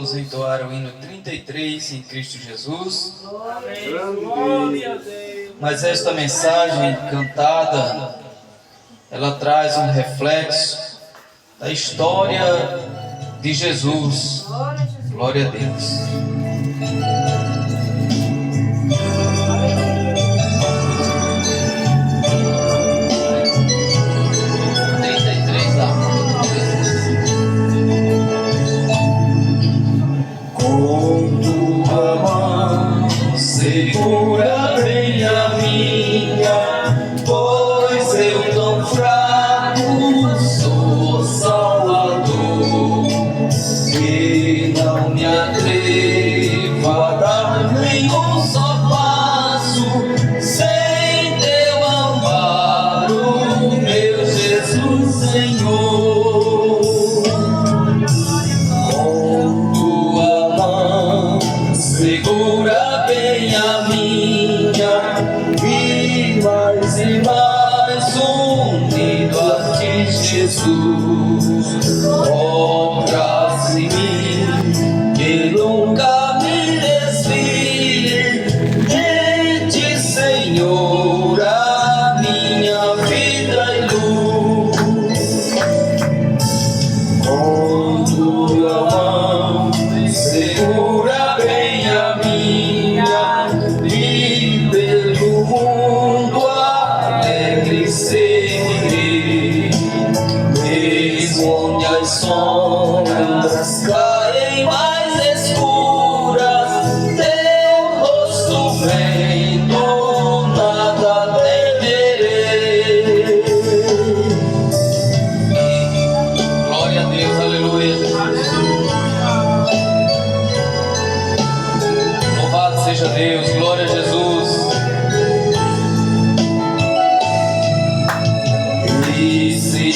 Vamos entoar o hino 33 em Cristo Jesus. Mas esta mensagem cantada, ela traz um reflexo da história de Jesus. Glória a Deus. Segura bem a minha, pois eu tão fraco sou Salvador, que não me atrevo a dar nenhum só passo sem teu amparo, meu Jesus Senhor. Com tua mão segura bem a minha, e mais unido a ti, Jesus. Obras em mim, que nunca me desvie de ti, Senhor, a minha vida e luz. Com tua mão segura bem a minha, e pelo mundo alegre seguirei, mesmo onde as sombras caem mais escuras, teu rosto vendo, nada temerei. Glória a Deus, aleluia. Louvado seja Deus, glória a Jesus.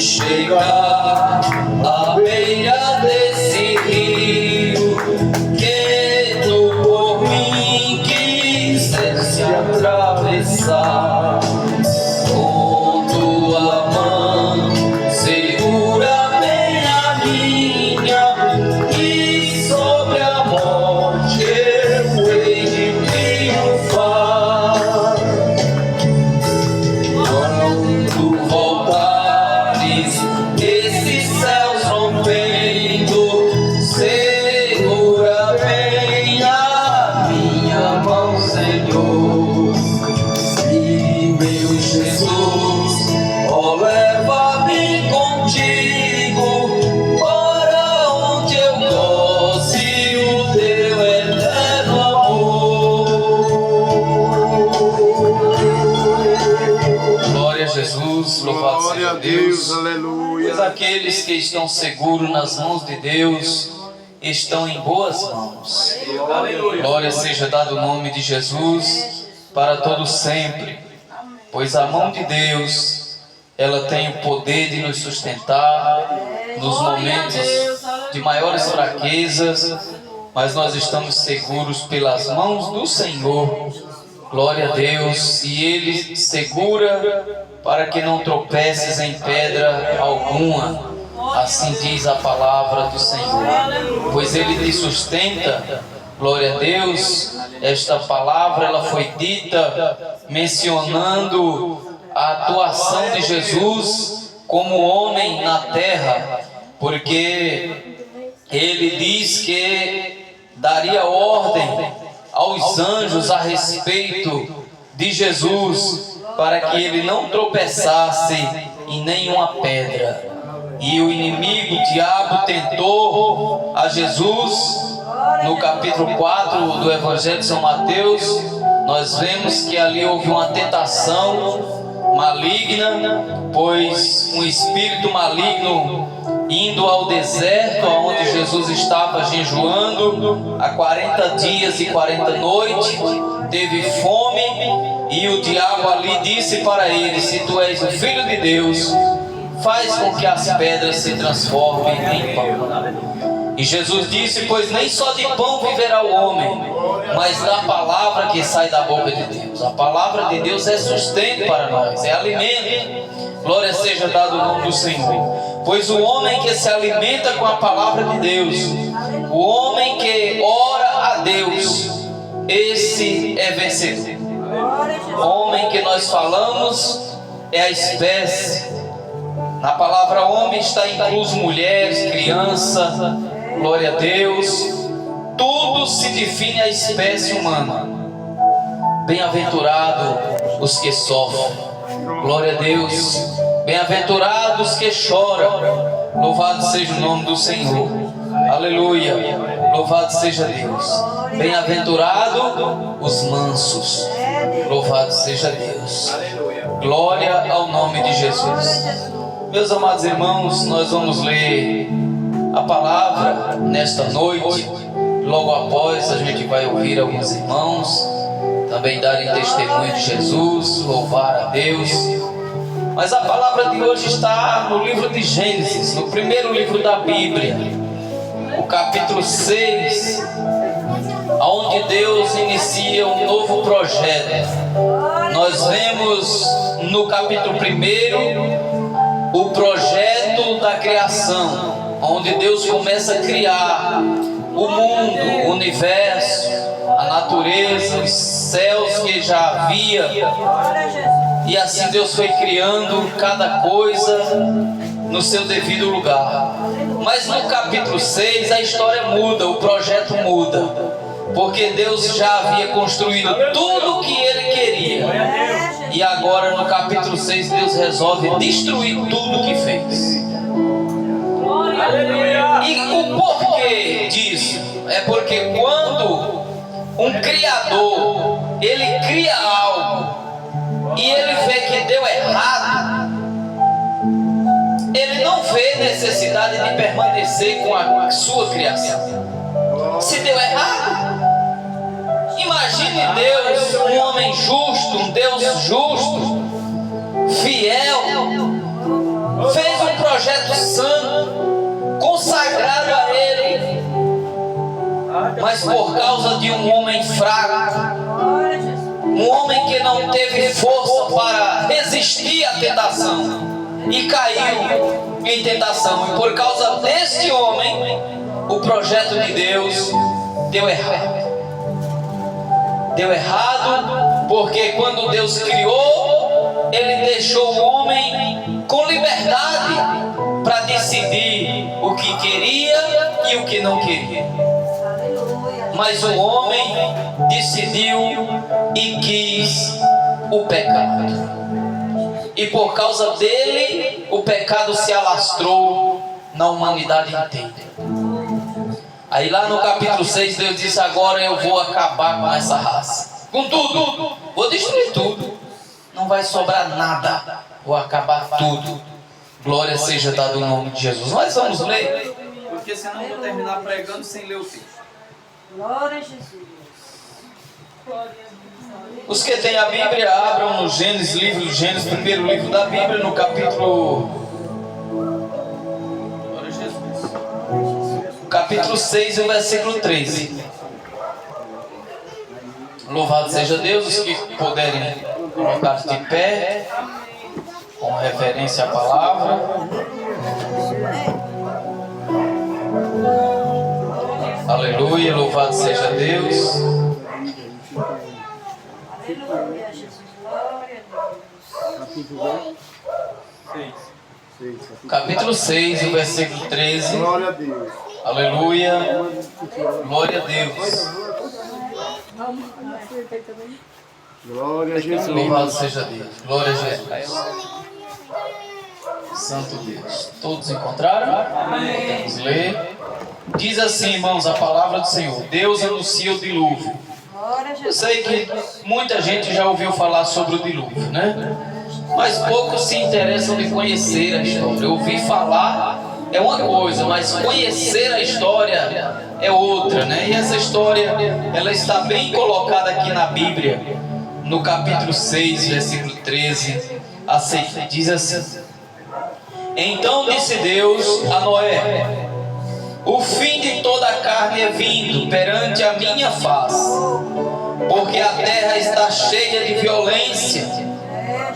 chegar à beira desse rio que tu por mim quiseste atravessar. Com tua mão segura bem a minha e sobre a morte eu hei de triunfar. Quando voltares, esses céus rompendo, segura bem a minha mão, Senhor. E meu Jesus, ó, leva-me contigo para onde eu goze o teu eterno amor. Glória a Jesus, louvado Glória seja a Deus, Deus. aleluia. Pois aqueles que estão seguros nas mãos de Deus estão em boas mãos. Glória seja dado o nome de Jesus para todo sempre. Pois a mão de Deus, ela tem o poder de nos sustentar nos momentos de maiores fraquezas, mas nós estamos seguros pelas mãos do Senhor. Glória a Deus, e Ele segura para que não tropeces em pedra alguma. Assim diz a palavra do Senhor. Pois Ele te sustenta. Glória a Deus. Esta palavra ela foi dita mencionando a atuação de Jesus como homem na terra, porque Ele diz que daria ordem aos anjos a respeito de Jesus, para que ele não tropeçasse em nenhuma pedra. E o inimigo, o diabo, tentou a Jesus. No capítulo 4 do Evangelho de São Mateus, nós vemos que ali houve uma tentação maligna, pois um espírito maligno indo ao deserto, onde Jesus estava jejuando há 40 dias e 40 noites, teve fome, e o diabo ali disse para ele: se tu és o Filho de Deus, faz com que as pedras se transformem em pão. E Jesus disse: pois nem só de pão viverá o homem, mas da palavra que sai da boca de Deus. A palavra de Deus é sustento para nós, é alimento. Glória seja dado o nome do Senhor. Pois o homem que se alimenta com a palavra de Deus, o homem que ora a Deus, esse é vencedor. O homem que nós falamos é a espécie. Na palavra homem está incluso mulheres, criança. Glória a Deus. Tudo se define a espécie humana. Bem-aventurado os que sofrem. Glória a Deus. Bem-aventurados os que choram. Louvado seja o nome do Senhor. Aleluia. Louvado seja Deus. Bem-aventurado os mansos. Louvado seja Deus. Glória ao nome de Jesus. Meus amados irmãos, nós vamos ler a palavra nesta noite. Logo após a gente vai ouvir alguns irmãos também darem testemunho de Jesus, louvar a Deus. Mas a palavra de hoje está no livro de Gênesis, no primeiro livro da Bíblia, o capítulo 6, onde Deus inicia um novo projeto. Nós vemos no capítulo 1 o projeto da criação, onde Deus começa a criar o mundo, o universo, a natureza, os céus que já havia. E assim Deus foi criando cada coisa no seu devido lugar. Mas no capítulo 6 a história muda, o projeto muda, porque Deus já havia construído tudo o que Ele queria. E agora no capítulo 6 Deus resolve destruir tudo o que fez. E o porquê disso? É porque quando um criador, ele cria algo e ele vê que deu errado, ele não vê necessidade de permanecer com a sua criação. Se deu errado, imagine Deus, um homem justo, um Deus justo, fiel, fez um mas por causa de um homem fraco, um homem que não teve força para resistir à tentação e caiu em tentação. E por causa deste homem, o projeto de Deus deu errado. Deu errado porque quando Deus criou, Ele deixou o homem com liberdade para decidir o que queria e o que não queria. Mas o homem decidiu e quis o pecado. E por causa dele, o pecado se alastrou na humanidade inteira. Aí lá no capítulo 6, Deus disse: agora eu vou acabar com essa raça. Com tudo. Vou destruir tudo. Não vai sobrar nada. Vou acabar tudo. Glória seja dada no nome de Jesus. Nós vamos ler, porque senão eu vou terminar pregando sem ler o texto. Glória a Jesus. Os que têm a Bíblia, abram no Gênesis, livro de Gênesis, primeiro livro da Bíblia, no capítulo 6, o versículo 13. Louvado seja Deus. Os que puderem colocar de pé, com referência à palavra. Aleluia, louvado seja Deus. Aleluia, Jesus. Glória a Deus. Capítulo 6, o versículo 13. Glória a Deus. Aleluia, glória a Deus. Glória a Jesus. Louvado seja Deus, glória a Jesus. Santo Deus. Todos encontraram? Vamos ler. Diz assim, irmãos, a palavra do Senhor: Deus anuncia o dilúvio. Glória a Eu Jesus. sei que muita gente já ouviu falar sobre o dilúvio, né? Mas poucos se interessam de conhecer a história. Ouvir falar é uma coisa, mas conhecer a história é outra, né? E essa história, ela está bem colocada aqui na Bíblia, no capítulo 6, versículo 13, diz assim: então disse Deus a Noé: o fim de toda a carne é vindo perante a minha face, porque a terra está cheia de violência,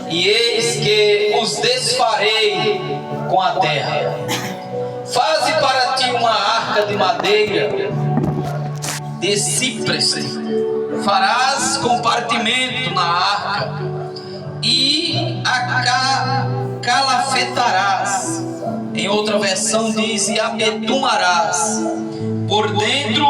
e eis que os desfarei com a terra. Faze para ti uma arca de madeira de cipreste, farás compartimento na arca, e a calafetarás. Em outra versão diz: e abetumarás por dentro